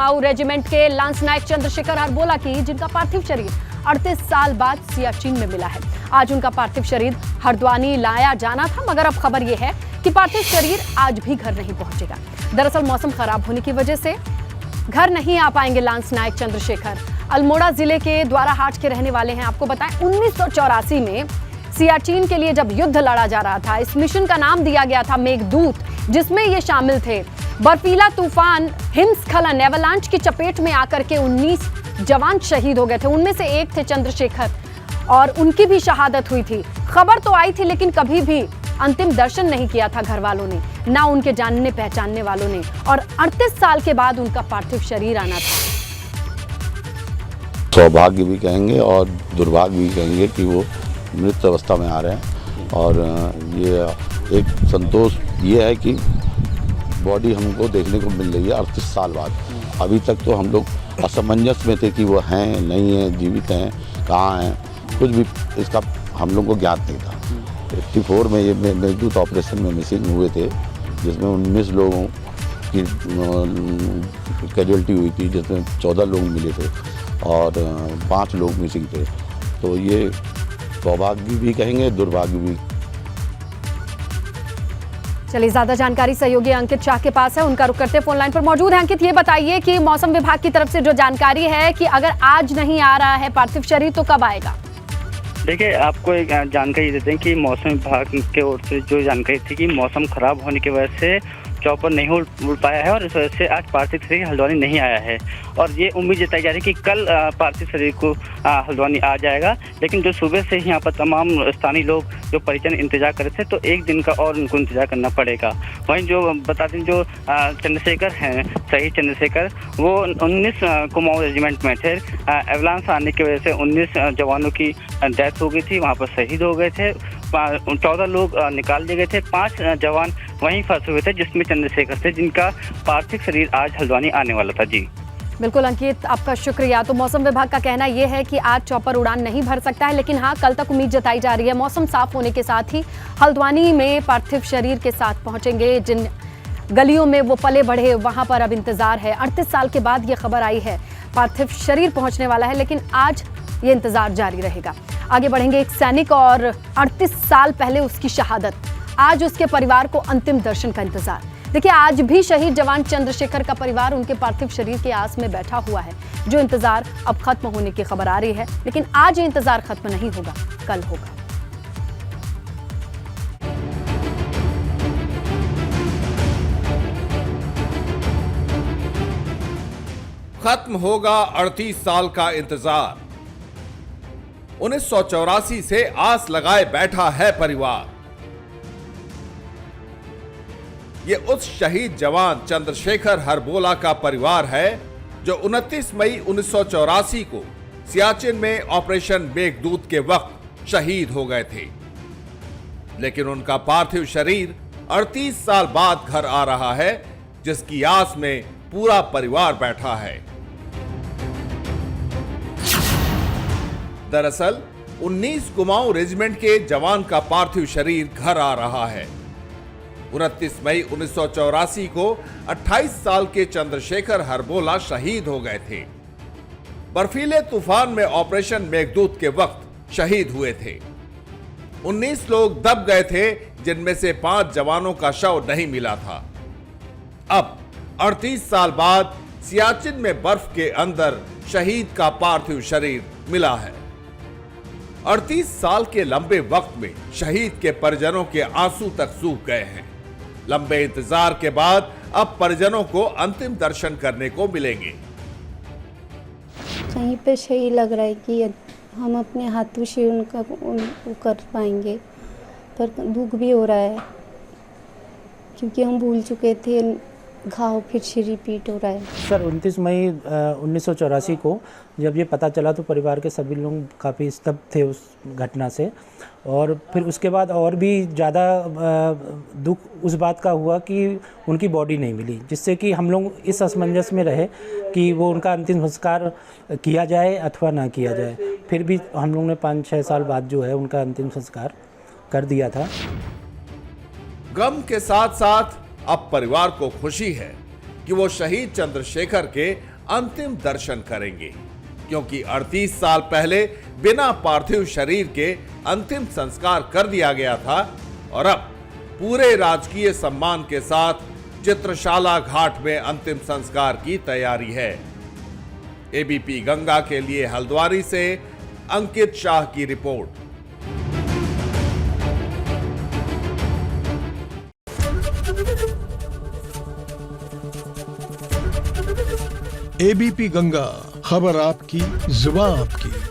Kumaon regiment के lance नायक चंद्रशेखर हरबोला की, जिनका पार्थिव शरीर 38 साल बाद सियाचिन में मिला है। आज उनका पार्थिव शरीर हल्द्वानी लाया जाना था, मगर अब खबर यह है कि पार्थिव शरीर आज भी घर नहीं पहुंचेगा। दरअसल मौसम खराब होने की वजह से घर नहीं आ पाएंगे लांस नायक चंद्रशेखर। अल्मोड़ा जिले के द्वाराहाट के रहने वाले हैं। आपको बताएं 1984 में सियाचिन के लिए जब युद्ध लड़ा जा रहा था, इस मिशन का नाम दिया गया था मेघदूत, जिसमें ये शामिल थे। बर्फीला तूफान हिमस्खलन एवलांच की चपेट में आकर के 19 जवान शहीद हो गए थे। उनमें से एक थे चंद्रशेखर और उनकी भी शहादत हुई थी। खबर तो आई थी लेकिन कभी भी अंतिम दर्शन नहीं किया था घर वालों ने, ना उनके जानने पहचानने वालों ने, और 38 साल के बाद उनका पार्थिव शरीर आना था। सौभाग्य भी कहेंगे और दुर्भाग्य भी कहेंगे कि वो मृत अवस्था में आ रहे हैं। और ये एक संतोष ये है कि बॉडी हमको देखने को मिल रही है 38 साल बाद। अभी तक तो हम लोग असमंजस में थे कि वो हैं नहीं हैं, जीवित हैं, कहाँ हैं, कुछ भी इसका हम लोग को ज्ञात नहीं था। 84 में ये मेघदूत ऑपरेशन में मिसिंग हुए थे, जिसमें 19 लोगों की कैजुअल्टी हुई थी, जिसमें 14 लोग मिले थे और 5 लोग मिसिंग थे। तो ये सौभाग्य भी कहेंगे, दुर्भाग्य भी। चलिए, ज्यादा जानकारी सहयोगी अंकित शाह के पास है, उनका रुख करते फोन लाइन पर मौजूद है। अंकित, ये बताइए कि मौसम विभाग की तरफ से जो जानकारी है कि अगर आज नहीं आ रहा है पार्थिव शरीर तो कब आएगा? देखिए, आपको एक जानकारी देते हैं कि मौसम विभाग की ओर से जो जानकारी थी कि मौसम खराब होने की वजह से चौपर नहीं उड़ पाया है और इस वजह से आज पार्थिव शरीर हल्द्वानी नहीं आया है। और ये उम्मीद जताई जा रही है कि कल पार्थिव शरीर को हल्द्वानी आ जाएगा। लेकिन जो सुबह से ही यहाँ पर तमाम स्थानीय लोग जो परिजन इंतजार कर रहे थे, तो एक दिन का और उनको इंतजार करना पड़ेगा। वहीं जो बता दें, जो चंद्रशेखर हैं, शहीद चंद्रशेखर, वो 19 कुमाऊं रेजिमेंट में थे। एवलांस आने की वजह से 19 जवानों की डेथ हो गई थी, वहाँ पर शहीद हो गए थे। 14 लोग निकाल दिए गए थे, 5 जवान वहीं फंसे हुए थे, जिसमें चंद्रशेखर थे, जिनका पार्थिव शरीर आज हल्द्वानी आने वाला था। जी बिल्कुल अंकित, आपका शुक्रिया। तो मौसम विभाग का कहना यह है कि आज चौपर उड़ान नहीं भर सकता है, लेकिन हाँ, कल तक उम्मीद जताई जा रही है। मौसम साफ होने के साथ ही हल्द्वानी में पार्थिव शरीर के साथ पहुंचेंगे। जिन गलियों में वो पले बढ़े, वहां पर अब इंतजार है। 38 साल के बाद ये खबर आई है, पार्थिव शरीर पहुंचने वाला है, लेकिन आज ये इंतजार जारी रहेगा। आगे बढ़ेंगे। एक सैनिक और 38 साल पहले उसकी शहादत, आज उसके परिवार को अंतिम दर्शन का इंतजार। देखिए, आज भी शहीद जवान चंद्रशेखर का परिवार उनके पार्थिव शरीर के आस में बैठा हुआ है। जो इंतजार अब खत्म होने की खबर आ रही है, लेकिन आज ये इंतजार खत्म नहीं होगा, कल होगा। खत्म होगा 38 साल का इंतजार। 1984 से आस लगाए बैठा है परिवार। ये उस शहीद जवान चंद्रशेखर हरबोला का परिवार है जो 29 मई 1984 को सियाचिन में ऑपरेशन मेघदूत के वक्त शहीद हो गए थे। लेकिन उनका पार्थिव शरीर 38 साल बाद घर आ रहा है, जिसकी आस में पूरा परिवार बैठा है। दरअसल 19 कुमाऊं रेजिमेंट के जवान का पार्थिव शरीर घर आ रहा है। 29 मई 1984 को 28 साल के चंद्रशेखर हरबोला शहीद हो गए थे। बर्फीले तूफान में ऑपरेशन मेघदूत के वक्त शहीद हुए थे। 19 लोग दब गए थे, जिनमें से 5 जवानों का शव नहीं मिला था। अब 38 साल बाद सियाचिन में बर्फ के अंदर शहीद का पार्थिव शरीर मिला है। 38 साल के लंबे वक्त में शहीद के परिजनों के आंसू तक सूख गए हैं। लंबे इंतजार के बाद अब परिजनों को अंतिम दर्शन करने को मिलेंगे। कहीं पे सही लग रहा है कि हम अपने हाथों से उनका कर पाएंगे, पर दुख भी हो रहा है क्योंकि हम भूल चुके थे, घाव फिर से रिपीट हो रहा है। सर 29 मई 1984 को जब ये पता चला तो परिवार के सभी लोग काफ़ी स्तब्ध थे उस घटना से। और फिर उसके बाद और भी ज़्यादा दुख उस बात का हुआ कि उनकी बॉडी नहीं मिली, जिससे कि हम लोग इस असमंजस में रहे कि वो उनका अंतिम संस्कार किया जाए अथवा ना किया जाए। फिर भी हम लोग ने 5-6 साल बाद जो है उनका अंतिम संस्कार कर दिया था। गम के साथ साथ अब परिवार को खुशी है कि वो शहीद चंद्रशेखर के अंतिम दर्शन करेंगे, क्योंकि 38 साल पहले बिना पार्थिव शरीर के अंतिम संस्कार कर दिया गया था और अब पूरे राजकीय सम्मान के साथ चित्रशाला घाट में अंतिम संस्कार की तैयारी है। एबीपी गंगा के लिए हल्द्वानी से अंकित शाह की रिपोर्ट। एबीपी गंगा, खबर आपकी, जुबान आपकी।